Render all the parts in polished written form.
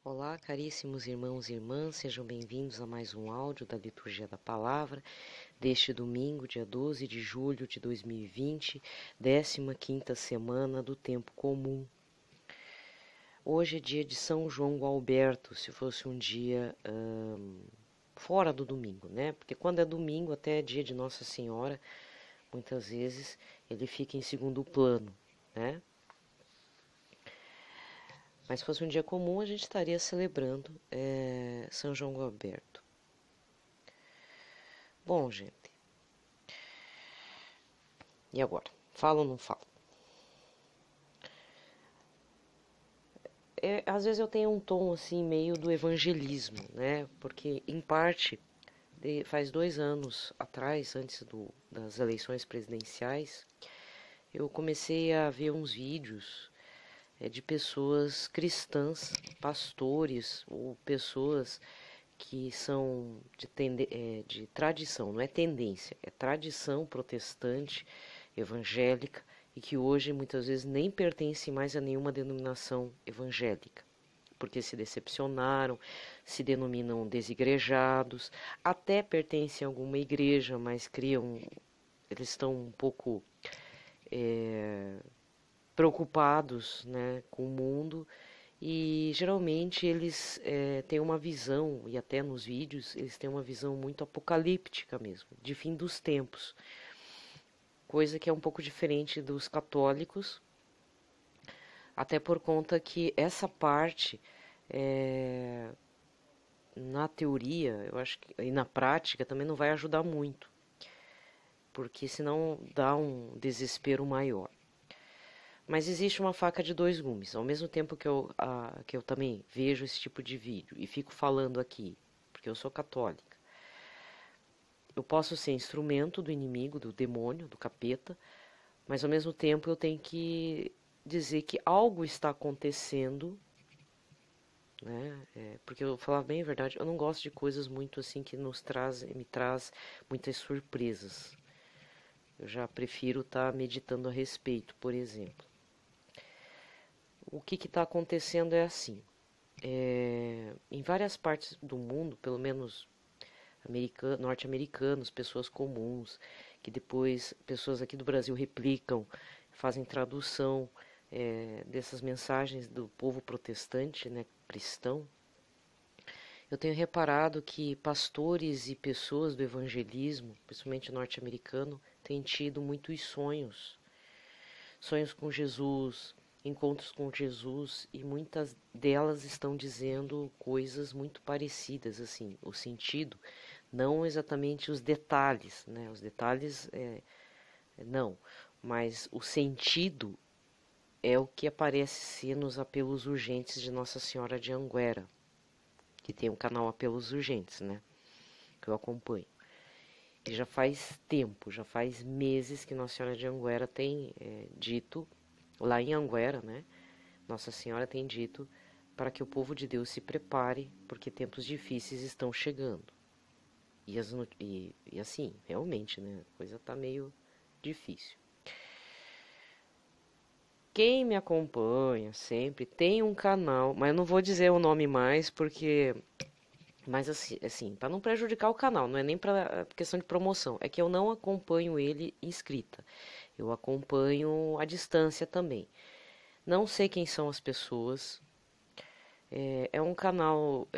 Olá, caríssimos irmãos e irmãs, sejam bem-vindos a mais um áudio da Liturgia da Palavra, deste domingo, dia 12 de julho de 2020, 15ª semana do Tempo Comum. Hoje é dia de São João Gualberto, se fosse um dia fora do domingo, né? Porque quando é domingo, até é dia de Nossa Senhora, muitas vezes ele fica em segundo plano, né? Mas se fosse um dia comum, a gente estaria celebrando São João Gualberto. Bom, gente, e agora? Falo ou não falo? Às vezes eu tenho um tom assim meio do evangelismo, né? Porque em parte faz 2 anos atrás, antes das eleições presidenciais, eu comecei a ver uns vídeos de pessoas cristãs, pastores ou pessoas que são de tradição, não é tendência, é tradição protestante, evangélica, e que hoje muitas vezes nem pertencem mais a nenhuma denominação evangélica, porque se decepcionaram, se denominam desigrejados, até pertencem a alguma igreja, mas eles estão um pouco preocupados, né, com o mundo. E geralmente eles têm uma visão, e até nos vídeos, eles têm uma visão muito apocalíptica mesmo, de fim dos tempos. Coisa que é um pouco diferente dos católicos, até por conta que essa parte, na teoria, eu acho que, e na prática também não vai ajudar muito, porque senão dá um desespero maior. Mas existe uma faca de dois gumes. Ao mesmo tempo que eu também vejo esse tipo de vídeo e fico falando aqui, porque eu sou católica, eu posso ser instrumento do inimigo, do demônio, do capeta, mas ao mesmo tempo eu tenho que dizer que algo está acontecendo, né? Porque eu falar bem a verdade, eu não gosto de coisas muito assim que me traz muitas surpresas. Eu já prefiro estar meditando a respeito, por exemplo. O que está acontecendo é assim. Em várias partes do mundo, pelo menos norte-americanos, pessoas comuns, que depois pessoas aqui do Brasil replicam, fazem tradução dessas mensagens do povo protestante, né, cristão. Eu tenho reparado que pastores e pessoas do evangelismo, principalmente norte-americano, têm tido muitos sonhos com Jesus, encontros com Jesus, e muitas delas estão dizendo coisas muito parecidas, assim, o sentido, não exatamente os detalhes, né? Os detalhes não, mas o sentido é o que aparece ser nos apelos urgentes de Nossa Senhora de Anguera, que tem um canal Apelos Urgentes, né? Que eu acompanho. E já faz tempo, já faz meses que Nossa Senhora de Anguera tem dito, lá em Anguera, né? Nossa Senhora tem dito para que o povo de Deus se prepare, porque tempos difíceis estão chegando. E assim, realmente, né? A coisa tá meio difícil. Quem me acompanha sempre tem um canal, mas eu não vou dizer o nome mais porque, mas assim, para não prejudicar o canal, não é nem para questão de promoção, é que eu não acompanho ele inscrita. Eu acompanho à distância também. Não sei quem são as pessoas. É um canal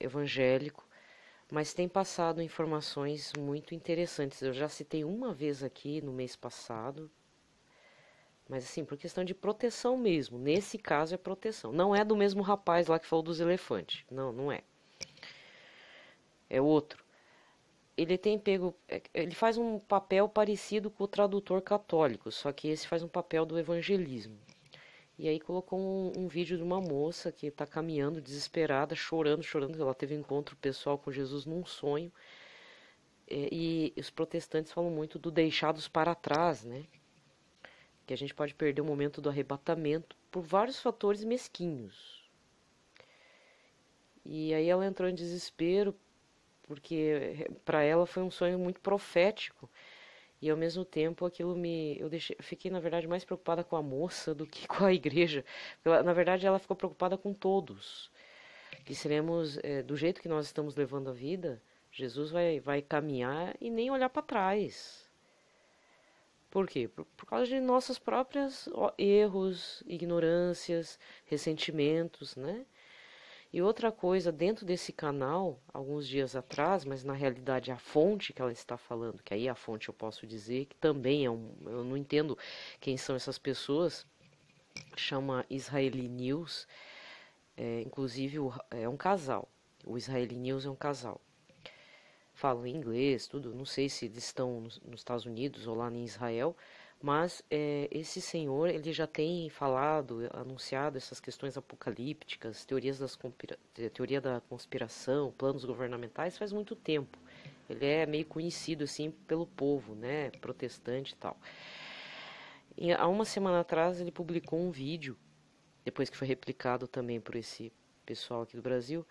evangélico, mas tem passado informações muito interessantes. Eu já citei uma vez aqui no mês passado, mas assim, por questão de proteção mesmo. Nesse caso é proteção. Não é do mesmo rapaz lá que falou dos elefantes. Não, não é. É outro. Ele tem pego. Ele faz um papel parecido com o tradutor católico, só que esse faz um papel do evangelismo. E aí colocou um vídeo de uma moça que está caminhando desesperada, chorando, chorando. Ela teve um encontro pessoal com Jesus num sonho. E os protestantes falam muito do deixados para trás, né? Que a gente pode perder o momento do arrebatamento por vários fatores mesquinhos. E aí ela entrou em desespero porque para ela foi um sonho muito profético. E ao mesmo tempo fiquei na verdade mais preocupada com a moça do que com a igreja. Na verdade ela ficou preocupada com todos. que seremos, do jeito que nós estamos levando a vida, Jesus vai caminhar e nem olhar para trás. Por quê? Por causa de nossos próprios erros, ignorâncias, ressentimentos, né? E outra coisa, dentro desse canal, alguns dias atrás, mas na realidade a fonte que ela está falando, que aí a fonte eu posso dizer que também eu não entendo quem são essas pessoas, chama Israeli News, inclusive é um casal, o Israeli News é um casal. Falam inglês, tudo, não sei se eles estão nos Estados Unidos ou lá em Israel, mas esse senhor, ele já tem falado, anunciado essas questões apocalípticas, teoria da conspiração, planos governamentais faz muito tempo. Ele é meio conhecido assim pelo povo, né, protestante e tal. E há uma semana atrás ele publicou um vídeo, depois que foi replicado também por esse pessoal aqui do Brasil,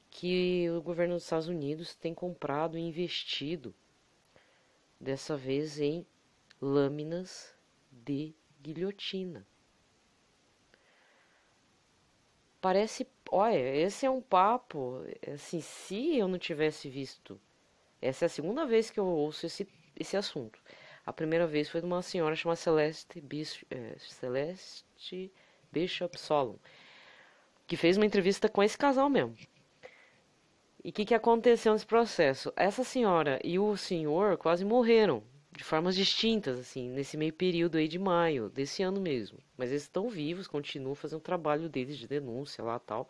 que o governo dos Estados Unidos tem comprado e investido, dessa vez em lâminas de guilhotina. Parece, olha, esse é um papo, assim, se eu não tivesse visto, essa é a segunda vez que eu ouço esse assunto. A primeira vez foi de uma senhora chamada Celeste Bishop Solon, que fez uma entrevista com esse casal mesmo. E o que aconteceu nesse processo? Essa senhora e o senhor quase morreram de formas distintas, assim, nesse meio período aí de maio, desse ano mesmo. Mas eles estão vivos, continuam fazendo o trabalho deles de denúncia lá tal,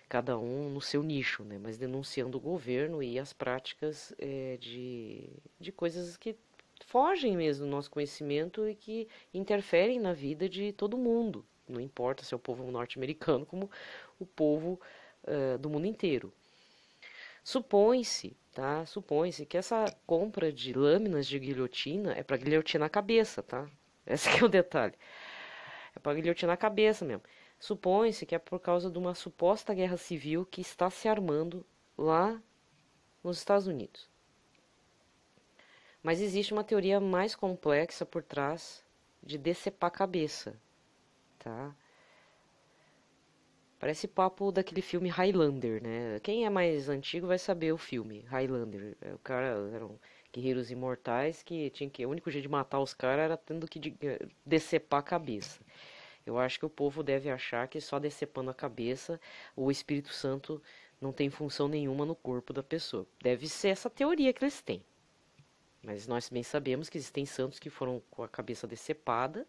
cada um no seu nicho, né? Mas denunciando o governo e as práticas de coisas que fogem mesmo do nosso conhecimento e que interferem na vida de todo mundo. Não importa se é o povo norte-americano como o povo do mundo inteiro. Supõe-se, tá? Supõe-se que essa compra de lâminas de guilhotina é para guilhotinar a cabeça, tá? Esse que é o detalhe. É para guilhotinar a cabeça mesmo. Supõe-se que é por causa de uma suposta guerra civil que está se armando lá nos Estados Unidos. Mas existe uma teoria mais complexa por trás de decepar a cabeça, tá? Parece papo daquele filme Highlander, né? Quem é mais antigo vai saber o filme Highlander. O cara eram guerreiros imortais que o único jeito de matar os caras era tendo que decepar a cabeça. Eu acho que o povo deve achar que só decepando a cabeça o Espírito Santo não tem função nenhuma no corpo da pessoa. Deve ser essa teoria que eles têm. Mas nós bem sabemos que existem santos que foram com a cabeça decepada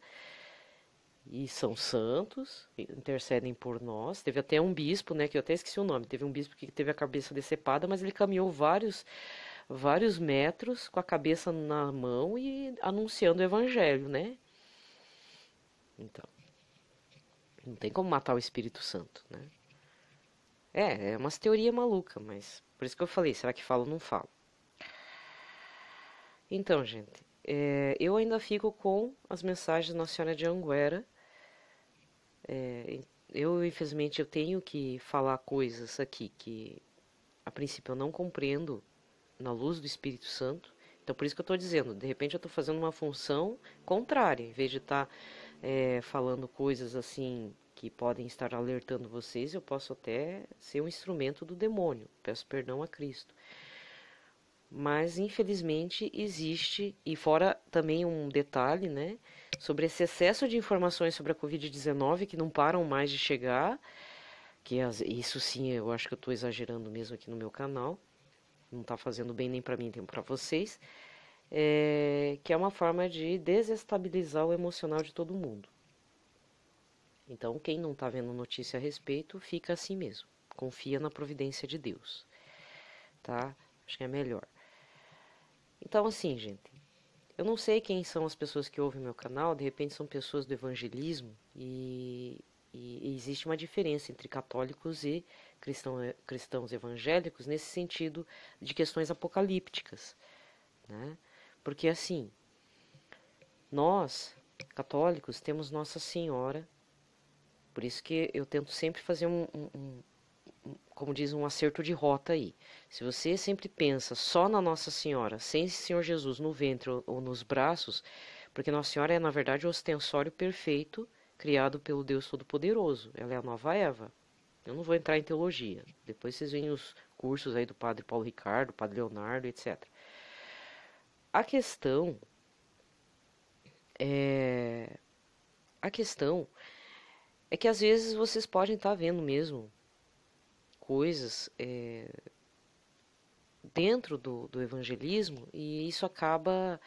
e são santos, intercedem por nós. Teve até um bispo, né, que eu até esqueci o nome, teve um bispo que teve a cabeça decepada, mas ele caminhou vários metros com a cabeça na mão e anunciando o evangelho, né? Então, não tem como matar o Espírito Santo, né? É umas teorias malucas, mas por isso que eu falei, será que falo ou não falo? Então, gente, eu ainda fico com as mensagens da Nossa Senhora de Anguera. Infelizmente, eu tenho que falar coisas aqui que, a princípio, eu não compreendo na luz do Espírito Santo. Então, por isso que eu estou dizendo, de repente eu estou fazendo uma função contrária. Em vez de estar falando coisas assim que podem estar alertando vocês, eu posso até ser um instrumento do demônio. Peço perdão a Cristo. Mas, infelizmente, existe, e fora também um detalhe, né, sobre esse excesso de informações sobre a Covid-19 que não param mais de chegar, isso sim, eu acho que eu estou exagerando mesmo aqui no meu canal, não está fazendo bem nem para mim nem para vocês, que é uma forma de desestabilizar o emocional de todo mundo. Então, quem não está vendo notícia a respeito, fica assim mesmo, confia na providência de Deus, tá? Acho que é melhor. Então, assim, gente, eu não sei quem são as pessoas que ouvem meu canal, de repente são pessoas do evangelismo e existe uma diferença entre católicos e cristãos evangélicos nesse sentido de questões apocalípticas, né? Porque, assim, nós, católicos, temos Nossa Senhora, por isso que eu tento sempre fazer como diz, um acerto de rota aí. Se você sempre pensa só na Nossa Senhora, sem esse Senhor Jesus no ventre ou nos braços, porque Nossa Senhora é, na verdade, o ostensório perfeito criado pelo Deus Todo-Poderoso. Ela é a nova Eva. Eu não vou entrar em teologia. Depois vocês veem os cursos aí do Padre Paulo Ricardo, Padre Leonardo, etc. A questão é... A questão é que às vezes vocês podem estar vendo mesmo coisas dentro do evangelismo e isso acaba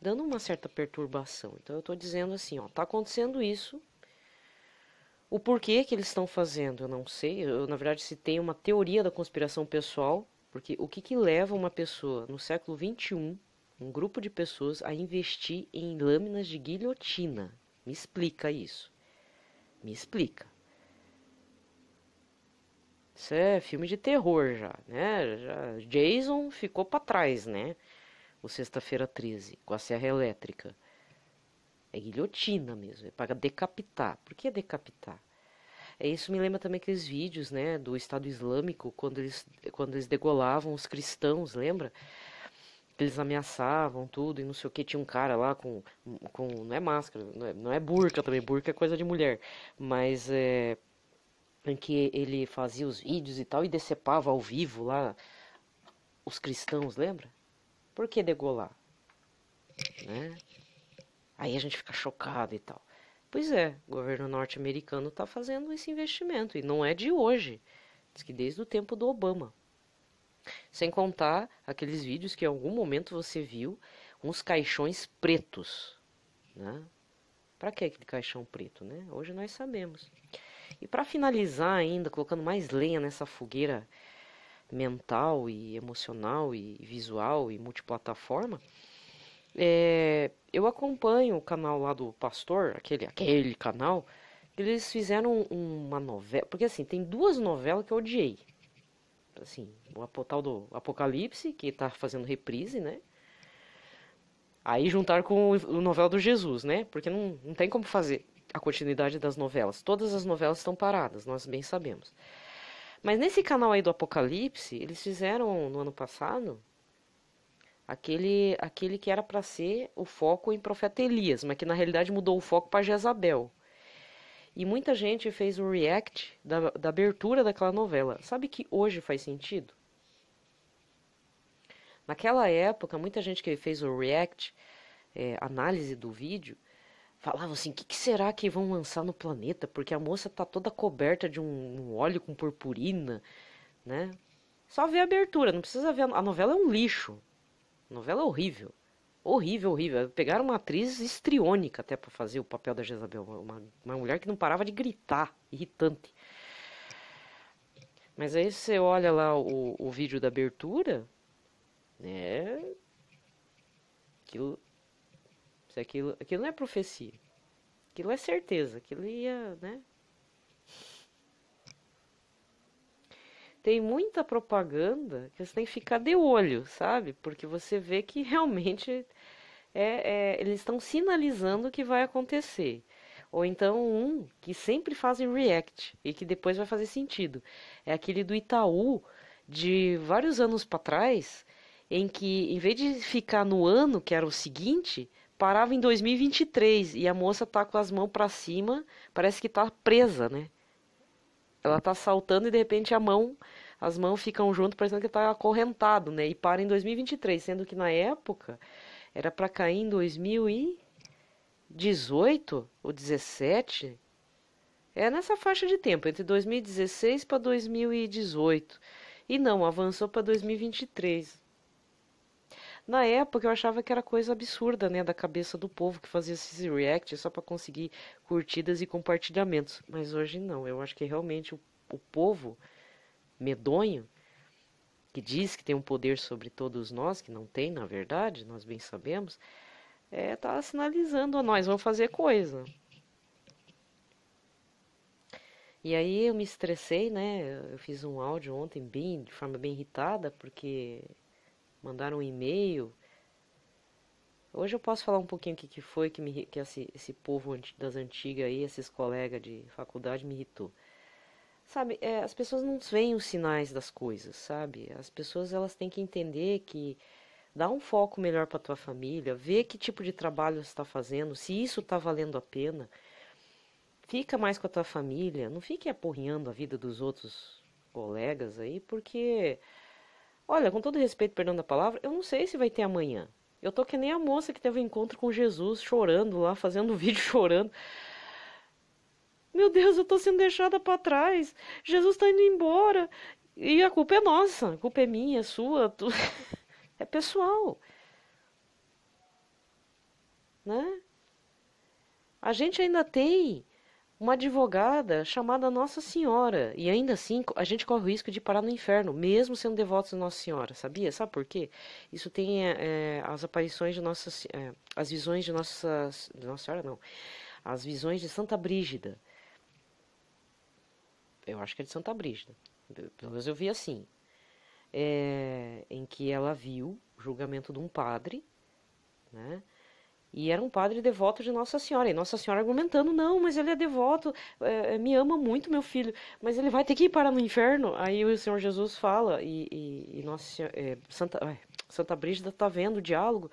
dando uma certa perturbação. Então eu estou dizendo assim, ó, tá acontecendo isso. O porquê que eles estão fazendo, eu não sei. Eu, na verdade, se tem uma teoria da conspiração pessoal, porque o que leva uma pessoa no século XXI, um grupo de pessoas, a investir em lâminas de guilhotina? Me explica isso. Me explica. Isso é filme de terror já, né? Jason ficou para trás, né? O Sexta-feira 13, com a serra elétrica. É guilhotina mesmo, é para decapitar. Por que decapitar? Isso me lembra também aqueles vídeos, né, do Estado Islâmico, quando eles degolavam os cristãos, lembra? Eles ameaçavam tudo e não sei o que. Tinha um cara lá com não é máscara, não é burca também, burca é coisa de mulher, mas em que ele fazia os vídeos e tal e decepava ao vivo lá os cristãos, lembra? Por que degolar? Né? Aí a gente fica chocado e tal. Pois é, o governo norte-americano está fazendo esse investimento e não é de hoje. Diz que desde o tempo do Obama. Sem contar aqueles vídeos que em algum momento você viu uns caixões pretos, né? Para que aquele caixão preto, né? Hoje nós sabemos. E para finalizar ainda, colocando mais lenha nessa fogueira mental e emocional e visual e multiplataforma, eu acompanho o canal lá do pastor, aquele canal, eles fizeram uma novela, porque assim, tem duas novelas que eu odiei. Assim, o tal do Apocalipse, que tá fazendo reprise, né? Aí juntar com o novela do Jesus, né? Porque não tem como fazer a continuidade das novelas. Todas as novelas estão paradas, nós bem sabemos. Mas nesse canal aí do Apocalipse, eles fizeram no ano passado aquele que era para ser o foco em Profeta Elias, mas que na realidade mudou o foco para Jezabel. E muita gente fez o react da abertura daquela novela. Sabe que hoje faz sentido? Naquela época, muita gente que fez o react, análise do vídeo, falava assim, o que será que vão lançar no planeta? Porque a moça tá toda coberta de um óleo com purpurina, né? Só ver a abertura, não precisa ver. A novela é um lixo. A novela é horrível. Horrível, horrível. Pegaram uma atriz histriônica até para fazer o papel da Jezabel. Uma mulher que não parava de gritar, irritante. Mas aí você olha lá o vídeo da abertura, né? Aquilo não é profecia. Aquilo é certeza. Aquilo ia, né? Tem muita propaganda que você tem que ficar de olho, sabe? Porque você vê que realmente eles estão sinalizando o que vai acontecer. Ou então que sempre fazem react e que depois vai fazer sentido. É aquele do Itaú de vários anos para trás, em que em vez de ficar no ano, que era o seguinte, parava em 2023 e a moça tá com as mãos para cima, parece que tá presa, né? Ela tá saltando e de repente as mãos ficam junto, parecendo que tá acorrentado, né? E para em 2023, sendo que na época era para cair em 2018 ou 17. É nessa faixa de tempo, entre 2016 para 2018. E não, avançou para 2023. Na época eu achava que era coisa absurda, né, da cabeça do povo que fazia esses react só para conseguir curtidas e compartilhamentos. Mas hoje não, eu acho que realmente o povo medonho, que diz que tem um poder sobre todos nós, que não tem, na verdade, nós bem sabemos, tá sinalizando a nós, vamos fazer coisa. E aí eu me estressei, né? Eu fiz um áudio ontem de forma bem irritada, porque mandaram um e-mail. Hoje eu posso falar um pouquinho o que foi que esse povo das antigas aí, esses colegas de faculdade me irritou. Sabe, as pessoas não veem os sinais das coisas, sabe? As pessoas elas têm que entender que dá um foco melhor para tua família, ver que tipo de trabalho você está fazendo, se isso está valendo a pena. fica mais com a tua família, não fique aporreando a vida dos outros colegas aí, porque, olha, com todo respeito, perdão da palavra, eu não sei se vai ter amanhã. Eu tô que nem a moça que teve um encontro com Jesus, chorando lá, fazendo vídeo chorando. Meu Deus, eu tô sendo deixada para trás. Jesus tá indo embora. E a culpa é nossa, a culpa é minha, é sua, é pessoal, né? A gente ainda tem uma advogada chamada Nossa Senhora. E ainda assim, a gente corre o risco de parar no inferno, mesmo sendo devotos de Nossa Senhora, sabia? Sabe por quê? Isso tem as aparições de as visões de Nossa Senhora, não. As visões de Santa Brígida. Eu acho que é de Santa Brígida. Pelo menos eu vi assim. Em que ela viu o julgamento de um padre, né? E era um padre devoto de Nossa Senhora. E Nossa Senhora argumentando, não, mas ele é devoto, me ama muito, meu filho, mas ele vai ter que ir parar no inferno. Aí o Senhor Jesus fala, e Nossa Senhora, Santa Brígida está vendo o diálogo,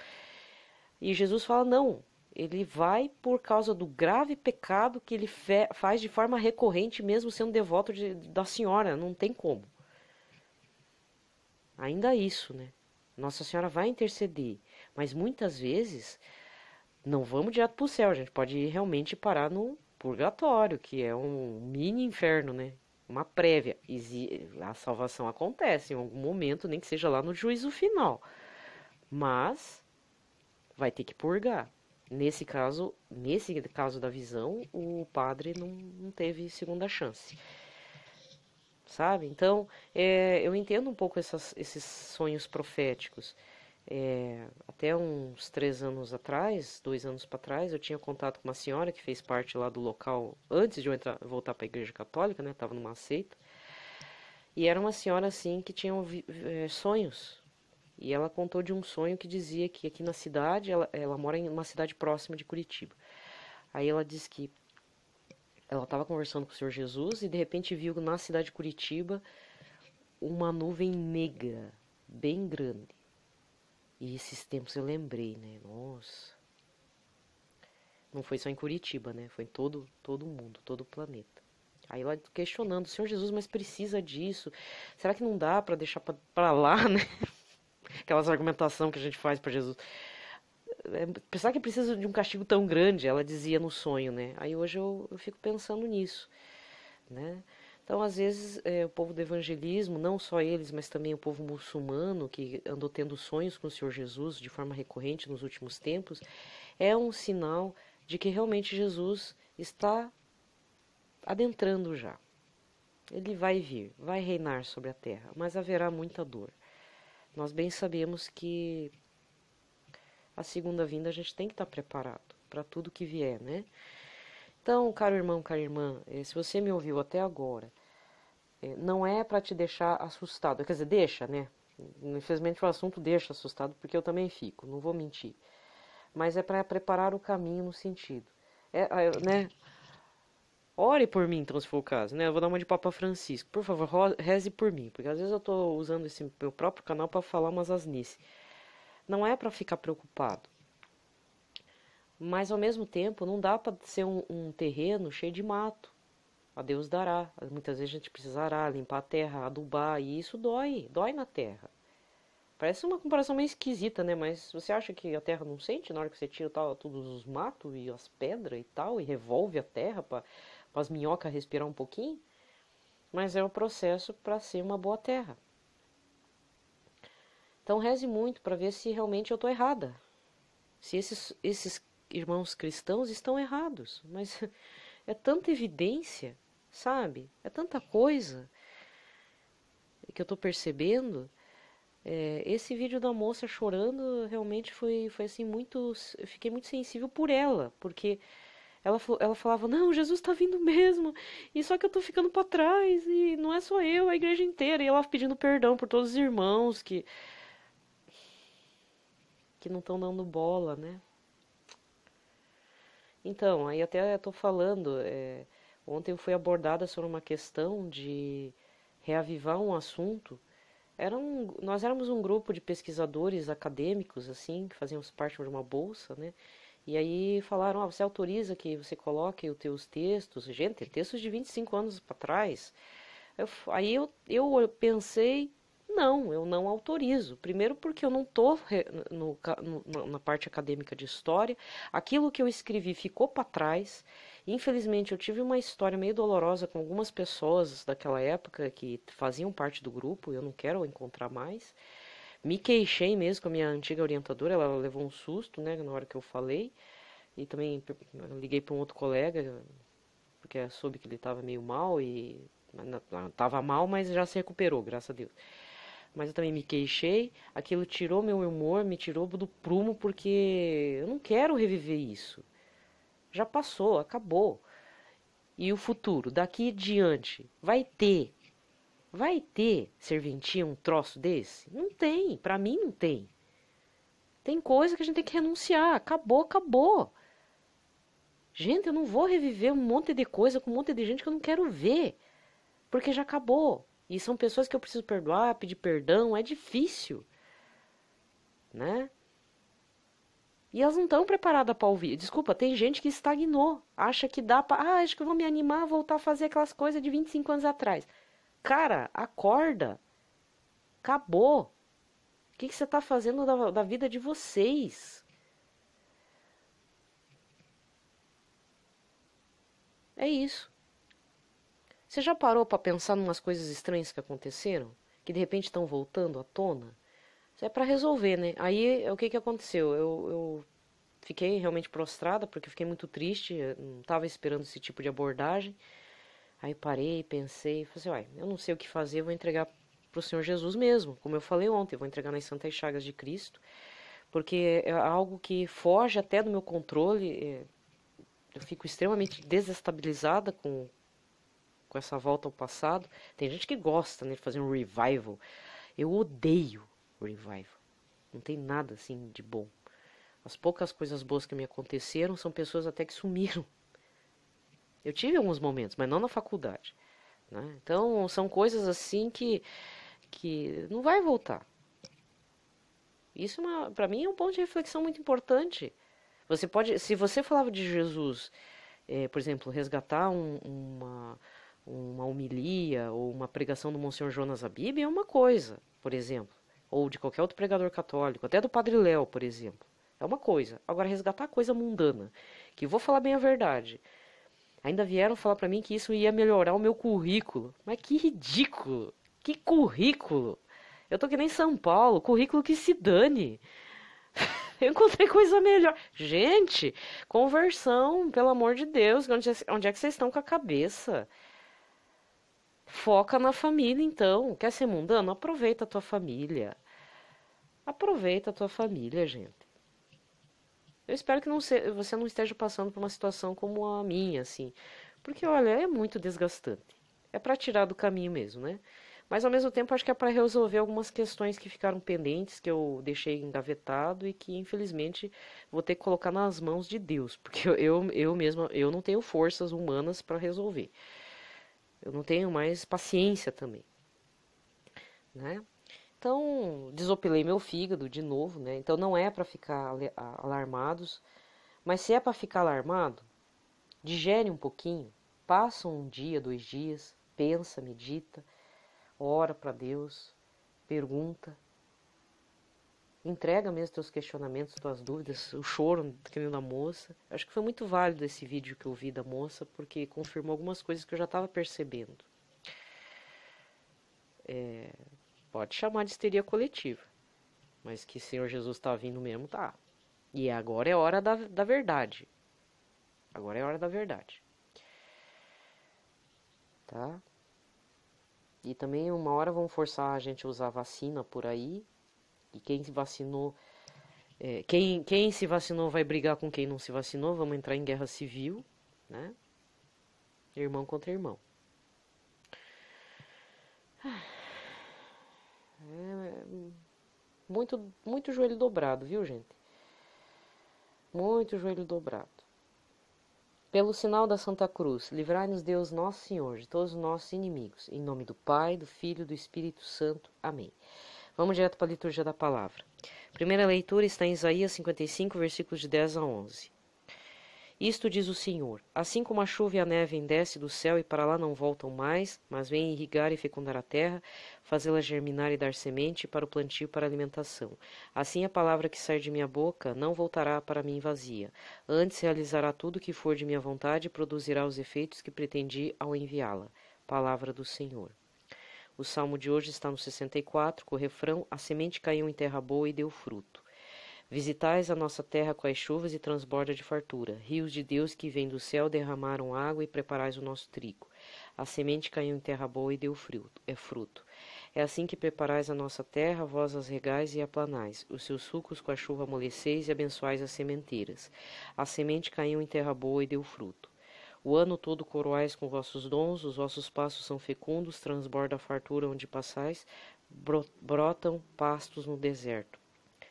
e Jesus fala, não, ele vai por causa do grave pecado que ele faz de forma recorrente, mesmo sendo devoto da Senhora, não tem como. Ainda isso, né? Nossa Senhora vai interceder, mas muitas vezes não vamos direto para o céu, a gente pode realmente parar no purgatório, que é um mini inferno, né? Uma prévia. A salvação acontece em algum momento, nem que seja lá no juízo final. Mas vai ter que purgar. Nesse caso da visão, o padre não teve segunda chance. Sabe? Então, eu entendo um pouco esses sonhos proféticos. Até uns 3 anos atrás, 2 anos para trás, eu tinha contato com uma senhora que fez parte lá do local, antes de eu voltar para a igreja católica, né? Tava numa seita. E era uma senhora, assim, que tinha sonhos. E ela contou de um sonho que dizia que aqui na cidade, ela mora em uma cidade próxima de Curitiba. Aí ela disse que ela estava conversando com o Senhor Jesus e de repente viu na cidade de Curitiba uma nuvem negra, bem grande. E esses tempos eu lembrei, né? Nossa. Não foi só em Curitiba, né? Foi em todo o mundo, todo o planeta. Aí ela questionando, Senhor Jesus, mas precisa disso? Será que não dá para deixar para lá, né? Aquelas argumentação que a gente faz para Jesus. Será que precisa de um castigo tão grande? Ela dizia no sonho, né? Aí hoje eu fico pensando nisso, né? Então, às vezes, o povo do evangelismo, não só eles, mas também o povo muçulmano, que andou tendo sonhos com o Senhor Jesus de forma recorrente nos últimos tempos, é um sinal de que realmente Jesus está adentrando já. Ele vai vir, vai reinar sobre a terra, mas haverá muita dor. Nós bem sabemos que a segunda vinda a gente tem que estar preparado para tudo que vier, né? Então, caro irmão, cara irmã, se você me ouviu até agora, não é para te deixar assustado. Quer dizer, deixa, né? Infelizmente o assunto deixa assustado, porque eu também fico, não vou mentir. Mas é para preparar o caminho no sentido. Né? Ore por mim, então, se for o caso, né? Eu vou dar uma de Papa Francisco. Por favor, reze por mim, porque às vezes eu estou usando esse meu próprio canal para falar umas asnices. Não é para ficar preocupado. Mas, ao mesmo tempo, não dá para ser um terreno cheio de mato. A Deus dará. Muitas vezes a gente precisará limpar a terra, adubar, e isso dói na terra. Parece uma comparação meio esquisita, né? Mas você acha que a terra não sente na hora que você tira todos os matos e as pedras e tal, e revolve a terra para as minhocas respirar um pouquinho? Mas é o processo para ser uma boa terra. Então reze muito para ver se realmente eu estou errada. Se esses irmãos cristãos estão errados. Mas é tanta evidência, sabe? É tanta coisa que eu estou percebendo. Esse vídeo da moça chorando realmente foi assim muito. Eu fiquei muito sensível por ela, porque ela falava: Não, Jesus está vindo mesmo, e só que eu estou ficando para trás, e não é só eu, é a igreja inteira. E ela pedindo perdão por todos os irmãos que não estão dando bola, né? Então, aí até estou falando. Ontem eu fui abordada sobre uma questão de reavivar um assunto. Nós éramos um grupo de pesquisadores acadêmicos, assim, que fazíamos parte de uma bolsa, né? E aí falaram, você autoriza que você coloque os teus textos? Gente, textos de 25 anos para trás. Aí eu pensei, não, eu não autorizo. Primeiro porque eu não estou na parte acadêmica de história. Aquilo que eu escrevi ficou para trás. Infelizmente, eu tive uma história meio dolorosa com algumas pessoas daquela época que faziam parte do grupo, eu não quero encontrar mais. Me queixei mesmo com a minha antiga orientadora, ela levou um susto, né, na hora que eu falei. E também liguei para um outro colega, porque soube que ele estava meio mal e estava mal, mas já se recuperou, graças a Deus. Mas eu também me queixei, aquilo tirou meu humor, me tirou do prumo, porque eu não quero reviver isso. Já passou, acabou. E o futuro, daqui em diante, vai ter serventia um troço desse? Não tem, pra mim não tem. Tem coisa que a gente tem que renunciar, acabou, acabou. Gente, eu não vou reviver um monte de coisa com um monte de gente que eu não quero ver, porque já acabou. E são pessoas que eu preciso perdoar, pedir perdão, é difícil, né? E elas não estão preparadas para ouvir. Desculpa, tem gente que estagnou, acha que dá para, acho que eu vou me animar a voltar a fazer aquelas coisas de 25 anos atrás. Cara, acorda. Acabou. O que você está fazendo da vida de vocês? É isso. Você já parou para pensar em umas coisas estranhas que aconteceram? Que de repente estão voltando à tona? Isso é para resolver, né? Aí, o que aconteceu? Eu fiquei realmente prostrada, porque fiquei muito triste, eu não estava esperando esse tipo de abordagem. Aí parei, pensei, falei assim, eu não sei o que fazer, eu vou entregar para o Senhor Jesus mesmo. Como eu falei ontem, eu vou entregar nas Santas Chagas de Cristo, porque é algo que foge até do meu controle. Eu fico extremamente desestabilizada com essa volta ao passado. Tem gente que gosta, né, de fazer um revival. Eu odeio revival. Não tem nada assim de bom. As poucas coisas boas que me aconteceram são pessoas até que sumiram. Eu tive alguns momentos, mas não na faculdade, né? Então são coisas assim que não vai voltar. Isso para mim é um ponto de reflexão muito importante. Você pode, se você falava de Jesus, por exemplo, resgatar uma homilia ou uma pregação do Monsenhor Jonas Abib é uma coisa, por exemplo, ou de qualquer outro pregador católico, até do Padre Léo, por exemplo, é uma coisa. Agora, resgatar coisa mundana, que vou falar bem a verdade, ainda vieram falar para mim que isso ia melhorar o meu currículo, mas que ridículo, que currículo, eu tô que nem São Paulo, currículo que se dane. Eu encontrei coisa melhor. Gente, conversão, pelo amor de Deus, onde é que vocês estão com a cabeça? Foca na família, então. Quer ser mundano? Aproveita a tua família. Aproveita a tua família, gente. Eu espero que você não esteja passando por uma situação como a minha, assim. Porque, olha, é muito desgastante. É para tirar do caminho mesmo, né? Mas, ao mesmo tempo, acho que é para resolver algumas questões que ficaram pendentes, que eu deixei engavetado e que, infelizmente, vou ter que colocar nas mãos de Deus. Porque eu mesma, eu não tenho forças humanas para resolver. Eu não tenho mais paciência também, né? Então, desopilei meu fígado de novo, né? Então não é para ficar alarmados, mas se é para ficar alarmado, digere um pouquinho, passa um dia, 2 dias, pensa, medita, ora para Deus, pergunta, entrega mesmo teus questionamentos, tuas dúvidas, o choro que nem da moça. Acho que foi muito válido esse vídeo que eu vi da moça, porque confirmou algumas coisas que eu já estava percebendo. Pode chamar de histeria coletiva, mas que Senhor Jesus está vindo mesmo, tá. E agora é hora da verdade. Agora é hora da verdade. Tá? E também uma hora vão forçar a gente a usar vacina por aí. E quem se vacinou... quem se vacinou vai brigar com quem não se vacinou. Vamos entrar em guerra civil, né? Irmão contra irmão. Muito joelho dobrado, viu, gente? Muito joelho dobrado. Pelo sinal da Santa Cruz, livrai-nos Deus Nosso Senhor de todos os nossos inimigos. Em nome do Pai, do Filho e do Espírito Santo. Amém. Vamos direto para a liturgia da palavra. Primeira leitura está em Isaías 55, versículos de 10 a 11. Isto diz o Senhor: assim como a chuva e a neve descem do céu e para lá não voltam mais, mas vêm irrigar e fecundar a terra, fazê-la germinar e dar semente para o plantio e para a alimentação. Assim a palavra que sai de minha boca não voltará para mim vazia. Antes realizará tudo o que for de minha vontade e produzirá os efeitos que pretendi ao enviá-la. Palavra do Senhor. O salmo de hoje está no 64, com o refrão: a semente caiu em terra boa e deu fruto. Visitais a nossa terra com as chuvas e transborda de fartura. Rios de Deus que vêm do céu derramaram água e preparais o nosso trigo. A semente caiu em terra boa e deu fruto. É assim que preparais a nossa terra, vós as regais e aplanais. Os seus sucos com a chuva amoleceis e abençoais as sementeiras. A semente caiu em terra boa e deu fruto. O ano todo coroais com vossos dons, os vossos passos são fecundos, transborda a fartura onde passais, brotam pastos no deserto.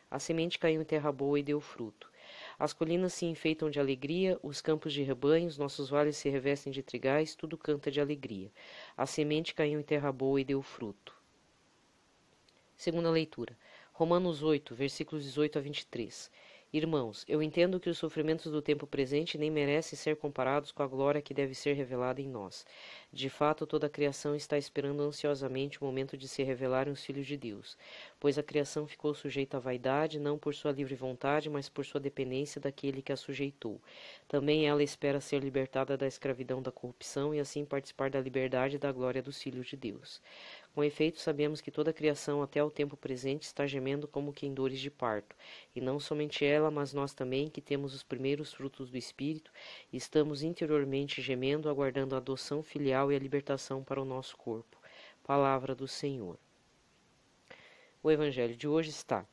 A semente caiu em terra boa e deu fruto. As colinas se enfeitam de alegria, os campos de rebanhos, nossos vales se revestem de trigais, tudo canta de alegria. A semente caiu em terra boa e deu fruto. Segunda leitura. Romanos 8, versículos 18 a 23. Irmãos, eu entendo que os sofrimentos do tempo presente nem merecem ser comparados com a glória que deve ser revelada em nós. De fato, toda a criação está esperando ansiosamente o momento de se revelarem os filhos de Deus, pois a criação ficou sujeita à vaidade, não por sua livre vontade, mas por sua dependência daquele que a sujeitou. Também ela espera ser libertada da escravidão da corrupção e assim participar da liberdade e da glória dos filhos de Deus. Com efeito, sabemos que toda a criação até o tempo presente está gemendo como que em dores de parto, e não somente ela, mas nós também, que temos os primeiros frutos do Espírito, estamos interiormente gemendo, aguardando a adoção filial e a libertação para o nosso corpo. Palavra do Senhor. O Evangelho de hoje está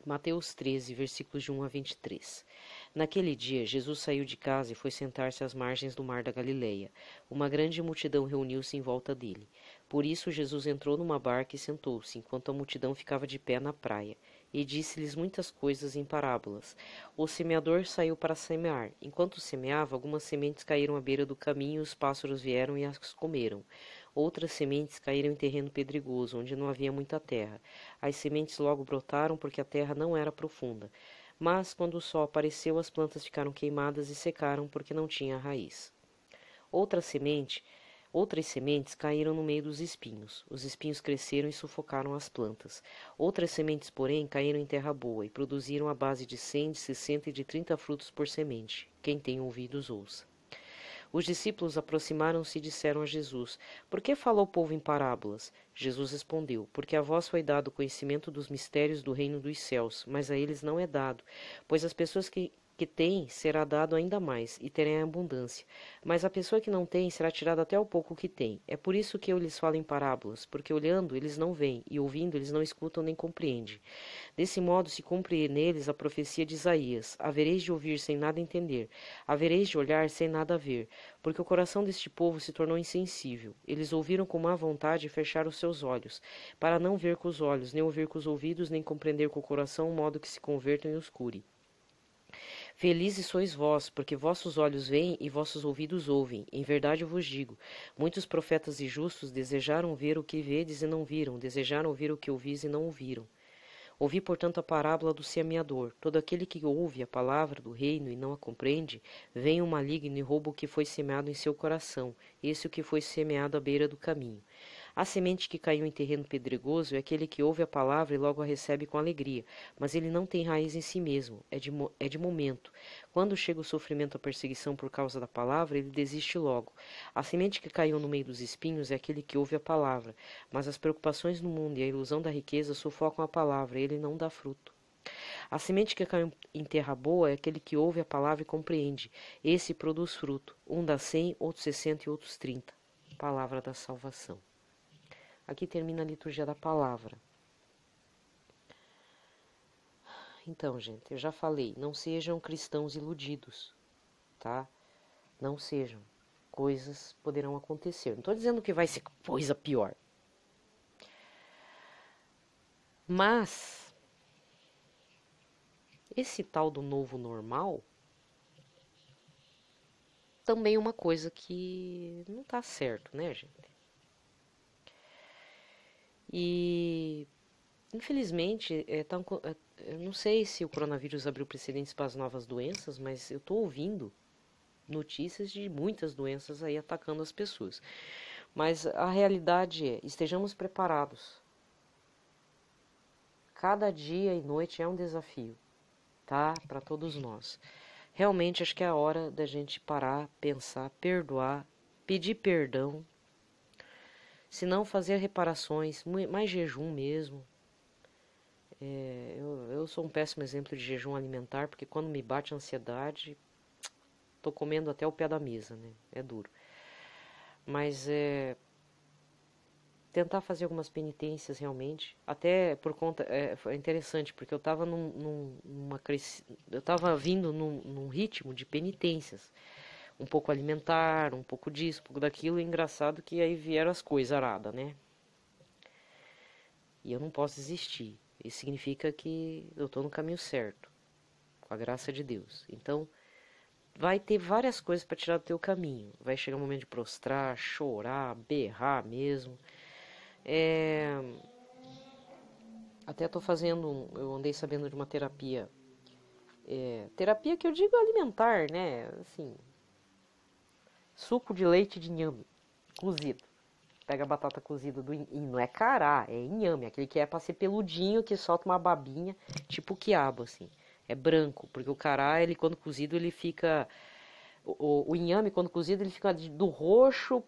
Mateus 13, versículos de 1 a 23. Naquele dia, Jesus saiu de casa e foi sentar-se às margens do mar da Galileia. Uma grande multidão reuniu-se em volta dele. Por isso, Jesus entrou numa barca e sentou-se, enquanto a multidão ficava de pé na praia, e disse-lhes muitas coisas em parábolas. O semeador saiu para semear. Enquanto semeava, algumas sementes caíram à beira do caminho e os pássaros vieram e as comeram. Outras sementes caíram em terreno pedregoso, onde não havia muita terra. As sementes logo brotaram porque a terra não era profunda. Mas, quando o sol apareceu, as plantas ficaram queimadas e secaram porque não tinha raiz. Outras sementes caíram no meio dos espinhos. Os espinhos cresceram e sufocaram as plantas. Outras sementes, porém, caíram em terra boa e produziram a base de 100, de 60 e de 30 frutos por semente. Quem tem ouvidos, ouça. Os discípulos aproximaram-se e disseram a Jesus: Por que fala o povo em parábolas? Jesus respondeu: Porque a vós foi dado o conhecimento dos mistérios do reino dos céus, mas a eles não é dado, pois as pessoas que têm será dado ainda mais, e terem abundância. Mas a pessoa que não tem será tirada até o pouco que tem. É por isso que eu lhes falo em parábolas, porque olhando eles não veem, e ouvindo eles não escutam nem compreendem. Desse modo se cumpre neles a profecia de Isaías: havereis de ouvir sem nada entender, havereis de olhar sem nada ver, porque o coração deste povo se tornou insensível. Eles ouviram com má vontade e fecharam os seus olhos, para não ver com os olhos, nem ouvir com os ouvidos, nem compreender com o coração, o modo que se convertam e os cure. Felizes sois vós, porque vossos olhos veem e vossos ouvidos ouvem. Em verdade eu vos digo, muitos profetas e justos desejaram ver o que vedes e não viram, desejaram ouvir o que ouvis e não ouviram. Ouvi, portanto, a parábola do semeador. Todo aquele que ouve a palavra do reino e não a compreende, vem o maligno e rouba o que foi semeado em seu coração, esse o que foi semeado à beira do caminho. A semente que caiu em terreno pedregoso é aquele que ouve a palavra e logo a recebe com alegria, mas ele não tem raiz em si mesmo, é de momento. Quando chega o sofrimento ou a perseguição por causa da palavra, ele desiste logo. A semente que caiu no meio dos espinhos é aquele que ouve a palavra, mas as preocupações no mundo e a ilusão da riqueza sufocam a palavra, e ele não dá fruto. A semente que caiu em terra boa é aquele que ouve a palavra e compreende. Esse produz fruto. Um dá 100, outros 60 e outros 30. Palavra da salvação. Aqui termina a liturgia da palavra. Então, gente, eu já falei, não sejam cristãos iludidos, tá? Não sejam. Coisas poderão acontecer. Não estou dizendo que vai ser coisa pior. Mas, esse tal do novo normal também é uma coisa que não tá certo, né, gente? E, infelizmente, eu não sei se o coronavírus abriu precedentes para as novas doenças, mas eu estou ouvindo notícias de muitas doenças aí atacando as pessoas. Mas a realidade é, estejamos preparados. Cada dia e noite é um desafio, tá? Para todos nós. Realmente acho que é a hora da gente parar, pensar, perdoar, pedir perdão, se não fazer reparações, mais jejum mesmo. Eu sou um péssimo exemplo de jejum alimentar, porque quando me bate a ansiedade, tô comendo até o pé da mesa, né? É duro. Mas tentar fazer algumas penitências realmente, até por conta, foi interessante, porque eu estava eu estava vindo num ritmo de penitências, um pouco alimentar, um pouco disso, um pouco daquilo, e engraçado que aí vieram as coisas aradas, né? E eu não posso desistir, isso significa que eu estou no caminho certo, com a graça de Deus. Então, vai ter várias coisas para tirar do teu caminho, vai chegar um momento de prostrar, chorar, berrar mesmo. Até tô fazendo, eu andei sabendo de uma terapia, terapia que eu digo alimentar, né? Assim, suco de leite de inhame, cozido. Pega a batata cozida e não é cará, é inhame, aquele que é pra ser peludinho, que solta uma babinha, tipo quiabo, assim. É branco, porque o cará, ele quando cozido, ele fica... O inhame, quando cozido, ele fica do roxo,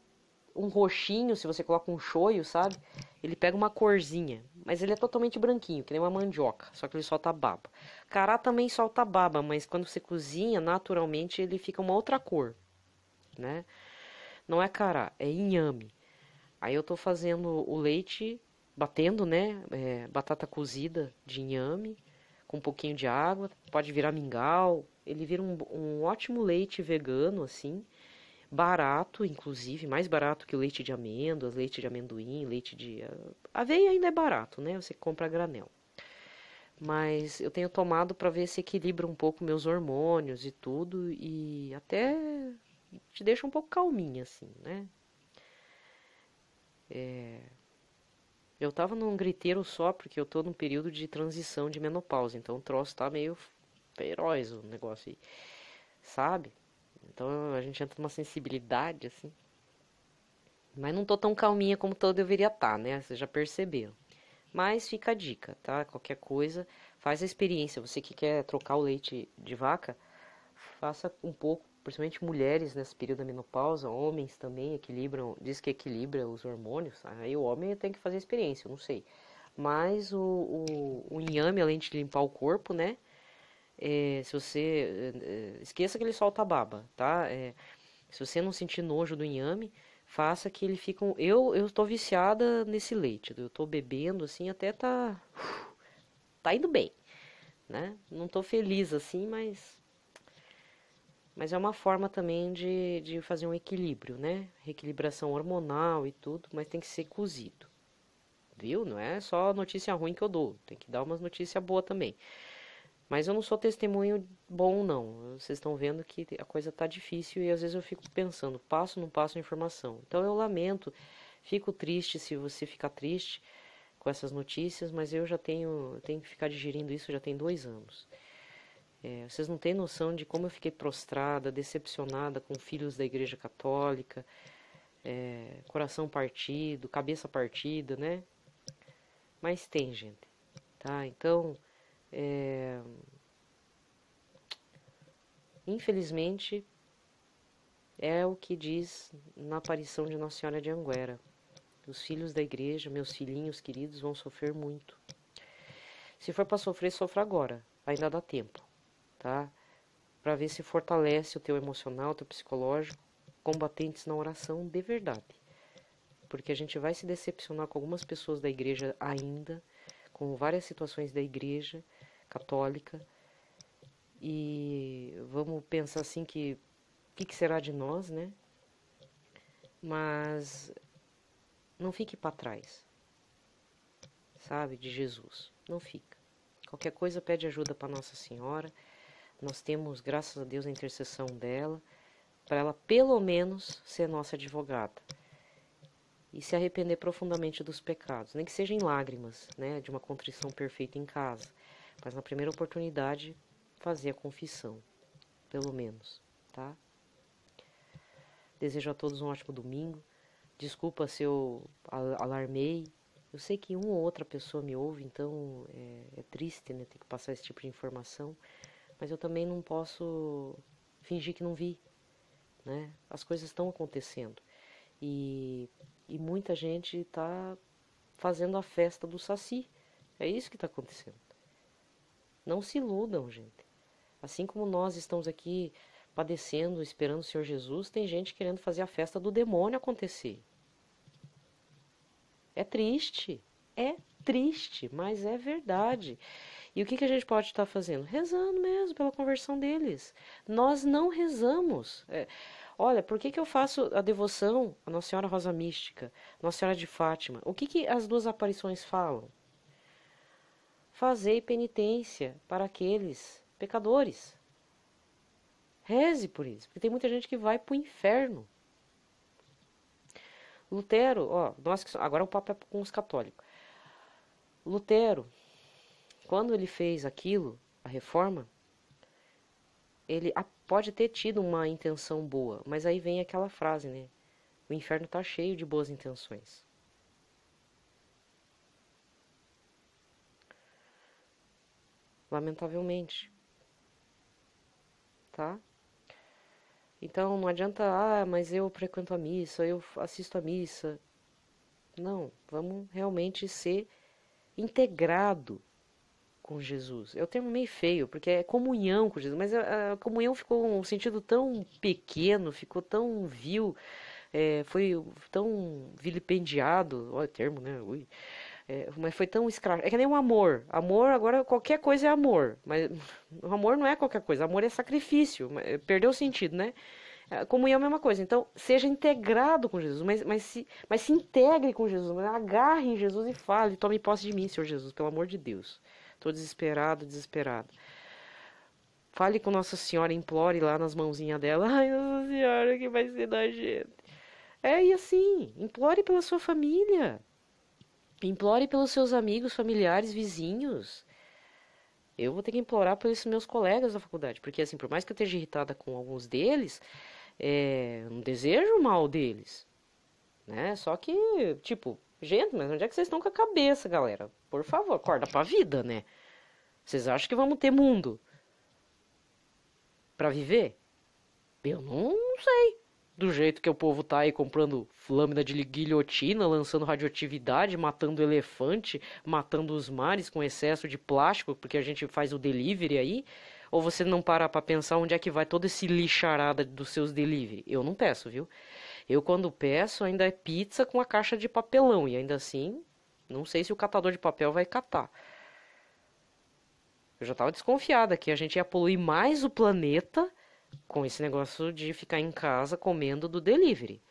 um roxinho, se você coloca um shoyu, sabe? Ele pega uma corzinha, mas ele é totalmente branquinho, que nem uma mandioca, só que ele solta baba. Cará também solta baba, mas quando você cozinha, naturalmente ele fica uma outra cor, né? Não é cará, é inhame. Aí eu tô fazendo o leite, batendo, né? Batata cozida de inhame, com um pouquinho de água, pode virar mingau. Ele vira um ótimo leite vegano, assim, barato, inclusive, mais barato que o leite de amêndoas, leite de amendoim, leite de... Aveia ainda é barato, né? Você compra a granel. Mas eu tenho tomado para ver se equilibra um pouco meus hormônios e tudo, e até te deixa um pouco calminha, assim, né? Eu tava num griteiro só porque eu tô num período de transição de menopausa, então o troço tá meio feroz o negócio aí, sabe? Então a gente entra numa sensibilidade, assim. Mas não tô tão calminha como eu deveria estar, né? Vocês já perceberam. Mas fica a dica, tá? Qualquer coisa, faz a experiência. Você que quer trocar o leite de vaca, faça um pouco, principalmente mulheres nesse período da menopausa, homens também equilibram, diz que equilibra os hormônios. Aí o homem tem que fazer a experiência, eu não sei. Mas o inhame, além de limpar o corpo, né? Se você. Esqueça que ele solta a baba, tá? Se você não sentir nojo do inhame, faça que ele fique. Eu tô viciada nesse leite. Eu tô bebendo assim, até tá indo bem, né? Não tô feliz assim, mas é uma forma também de fazer um equilíbrio, né? Reequilibração hormonal e tudo, mas tem que ser cozido, viu? Não é só notícia ruim que eu dou, tem que dar umas notícias boas também. Mas eu não sou testemunho bom, não. Vocês estão vendo que a coisa tá difícil e às vezes eu fico pensando, passo ou não passo a informação. Então eu lamento, fico triste se você ficar triste com essas notícias, mas eu tenho que ficar digerindo isso já tem 2 anos. Vocês não têm noção de como eu fiquei prostrada, decepcionada com filhos da Igreja Católica, coração partido, cabeça partida, né? Mas tem, gente, tá? Então, infelizmente, é o que diz na aparição de Nossa Senhora de Anguera. Os filhos da igreja, meus filhinhos queridos, vão sofrer muito. Se for para sofrer, sofra agora. Ainda dá tempo, tá? Para ver se fortalece o teu emocional, o teu psicológico, combatentes na oração de verdade. Porque a gente vai se decepcionar com algumas pessoas da igreja ainda, com várias situações da igreja católica, e vamos pensar assim que o que será de nós, né? Mas não fique para trás, sabe, de Jesus. Não fica. Qualquer coisa pede ajuda para Nossa Senhora. Nós temos, graças a Deus, a intercessão dela, para ela pelo menos ser nossa advogada e se arrepender profundamente dos pecados, nem que seja em lágrimas, né, de uma contrição perfeita em casa, mas na primeira oportunidade fazer a confissão, pelo menos, tá? Desejo a todos um ótimo domingo. Desculpa se eu alarmei. Eu sei que uma ou outra pessoa me ouve, então é triste, né, ter que passar esse tipo de informação. Mas eu também não posso fingir que não vi, né? As coisas estão acontecendo. E, e muita gente está fazendo a festa do Saci. É isso que está acontecendo. Não se iludam, gente. Assim como nós estamos aqui padecendo, esperando o Senhor Jesus, tem gente querendo fazer a festa do demônio acontecer. É triste, mas é verdade. E o que a gente pode estar fazendo? Rezando mesmo pela conversão deles. Nós não rezamos. Olha, por que eu faço a devoção à Nossa Senhora Rosa Mística, Nossa Senhora de Fátima? O que as duas aparições falam? Fazei penitência para aqueles pecadores. Reze por isso, porque tem muita gente que vai para o inferno. Lutero, ó, agora o papo é com os católicos. Lutero, quando ele fez aquilo, a reforma, ele pode ter tido uma intenção boa, mas aí vem aquela frase, né? O inferno está cheio de boas intenções. Lamentavelmente. Tá? Então não adianta, mas eu frequento a missa, eu assisto a missa. Não, vamos realmente ser integrado com Jesus. É o termo meio feio, porque é comunhão com Jesus, mas a comunhão ficou um sentido tão pequeno, ficou tão vil, foi tão vilipendiado, olha o termo, né? Ui. Mas foi tão escravo. É que nem um amor. Amor, agora qualquer coisa é amor. Mas o amor não é qualquer coisa. Amor é sacrifício. Perdeu o sentido, né? A comunhão é a mesma coisa. Então, seja integrado com Jesus. Mas se integre com Jesus. Mas agarre em Jesus e fale. Tome posse de mim, Senhor Jesus. Pelo amor de Deus. Estou desesperado, desesperado. Fale com Nossa Senhora. Implore lá nas mãozinhas dela. Ai, Nossa Senhora, que vai ser da gente. E assim. Implore pela sua família. Implore pelos seus amigos, familiares, vizinhos. Eu vou ter que implorar pelos meus colegas da faculdade, porque assim, por mais que eu esteja irritada com alguns deles, eu não desejo o mal deles, né? Só que, tipo, gente, mas onde é que vocês estão com a cabeça, galera? Por favor, acorda pra vida, né? Vocês acham que vamos ter mundo pra viver? Eu não sei. Do jeito que o povo tá aí comprando lâmina de guilhotina, lançando radioatividade, matando elefante, matando os mares com excesso de plástico, porque a gente faz o delivery aí, ou você não para pra pensar onde é que vai todo esse lixarada dos seus delivery? Eu não peço, viu? Eu quando peço ainda é pizza com a caixa de papelão, e ainda assim, não sei se o catador de papel vai catar. Eu já tava desconfiada que a gente ia poluir mais o planeta com esse negócio de ficar em casa comendo do delivery.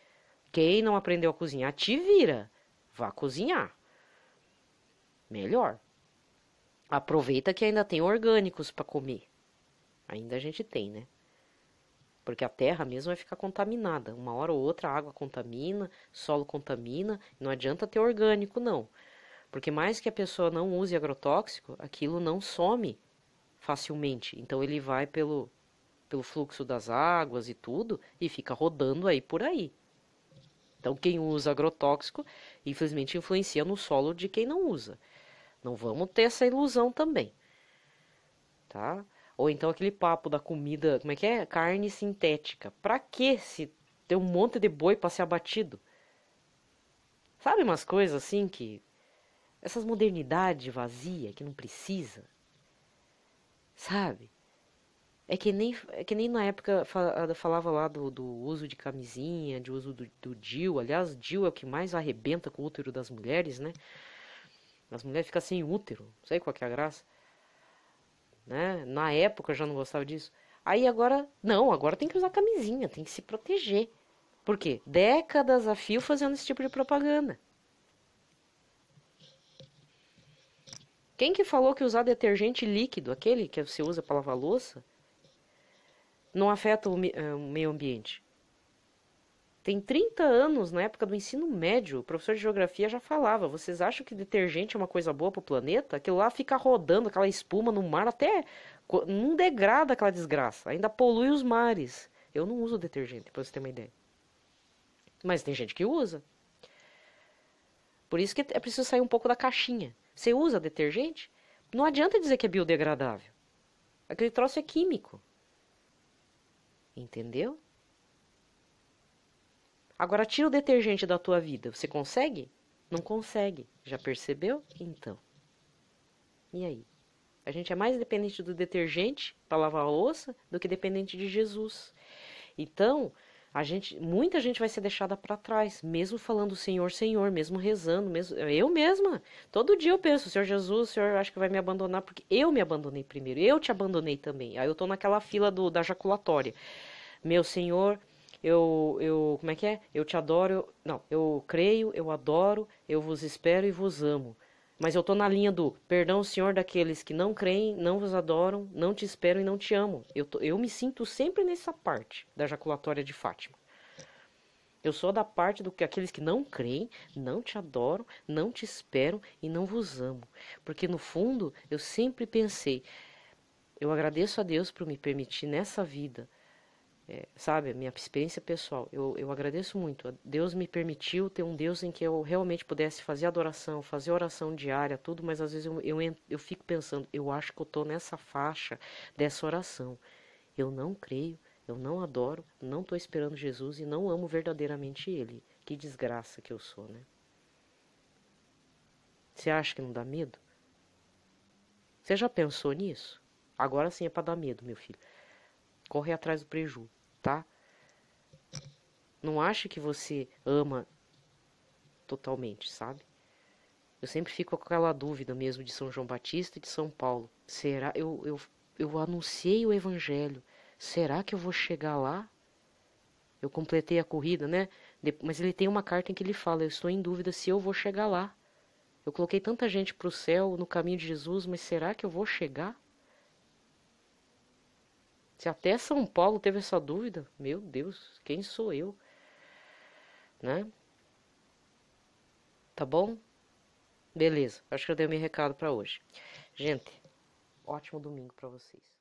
Quem não aprendeu a cozinhar, te vira. Vá cozinhar. Melhor. Aproveita que ainda tem orgânicos para comer. Ainda a gente tem, né? Porque a terra mesmo vai ficar contaminada. Uma hora ou outra a água contamina, solo contamina. Não adianta ter orgânico, não. Porque mais que a pessoa não use agrotóxico, aquilo não some facilmente. Então ele vai pelo fluxo das águas e tudo, e fica rodando aí por aí. Então, quem usa agrotóxico, infelizmente, influencia no solo de quem não usa. Não vamos ter essa ilusão também, tá? Ou então aquele papo da comida, como é que é? Carne sintética. Pra que se ter um monte de boi para ser abatido? Sabe umas coisas assim que... Essas modernidade vazia que não precisa, sabe? É que nem na época falava lá do uso de camisinha, de uso do DIU. Aliás, DIU é o que mais arrebenta com o útero das mulheres, né? As mulheres ficam sem útero, não sei qual que é a graça. Né? Na época eu já não gostava disso. Aí agora, não, agora tem que usar camisinha, tem que se proteger. Por quê? Décadas a fio fazendo esse tipo de propaganda. Quem que falou que usar detergente líquido, aquele que você usa para lavar louça, não afeta o meio ambiente? Tem 30 anos, na época do ensino médio, o professor de geografia já falava: vocês acham que detergente é uma coisa boa para o planeta? Aquilo lá fica rodando, aquela espuma no mar, até não degrada aquela desgraça, ainda polui os mares. Eu não uso detergente, para você ter uma ideia. Mas tem gente que usa. Por isso que é preciso sair um pouco da caixinha. Você usa detergente? Não adianta dizer que é biodegradável. Aquele troço é químico. Entendeu? Agora tira o detergente da tua vida. Você consegue? Não consegue. Já percebeu? Então. E aí? A gente é mais dependente do detergente para lavar a louça do que dependente de Jesus. Então, muita gente vai ser deixada para trás, mesmo falando Senhor, Senhor, mesmo rezando, mesmo eu mesma. Todo dia eu penso, Senhor Jesus, o Senhor acho que vai me abandonar porque eu me abandonei primeiro, eu te abandonei também. Aí eu tô naquela fila da jaculatória. Meu Senhor, como é que é? Eu te adoro, não, eu creio, eu adoro, eu vos espero e vos amo. Mas eu tô na linha do perdão, Senhor, daqueles que não creem, não vos adoram, não te esperam e não te amam. Eu me sinto sempre nessa parte da jaculatória de Fátima. Eu sou da parte do que aqueles que não creem, não te adoram, não te esperam e não vos amam. Porque no fundo eu sempre pensei, eu agradeço a Deus por me permitir nessa vida, sabe, a minha experiência pessoal, eu agradeço muito. Deus me permitiu ter um Deus em que eu realmente pudesse fazer adoração, fazer oração diária, tudo, mas às vezes eu fico pensando, eu acho que eu estou nessa faixa dessa oração. Eu não creio, eu não adoro, não estou esperando Jesus e não amo verdadeiramente Ele. Que desgraça que eu sou, né? Você acha que não dá medo? Você já pensou nisso? Agora sim é para dar medo, meu filho. Corre atrás do preju, tá? Não acha que você ama totalmente, sabe? Eu sempre fico com aquela dúvida mesmo de São João Batista e de São Paulo. Será? Eu anunciei o evangelho. Será que eu vou chegar lá? Eu completei a corrida, né? Mas ele tem uma carta em que ele fala: eu estou em dúvida se eu vou chegar lá. Eu coloquei tanta gente para o céu no caminho de Jesus, mas será que eu vou chegar? Se até São Paulo teve essa dúvida, meu Deus, quem sou eu, né? Tá bom? Beleza, acho que eu dei meu recado para hoje. Gente, ótimo domingo para vocês.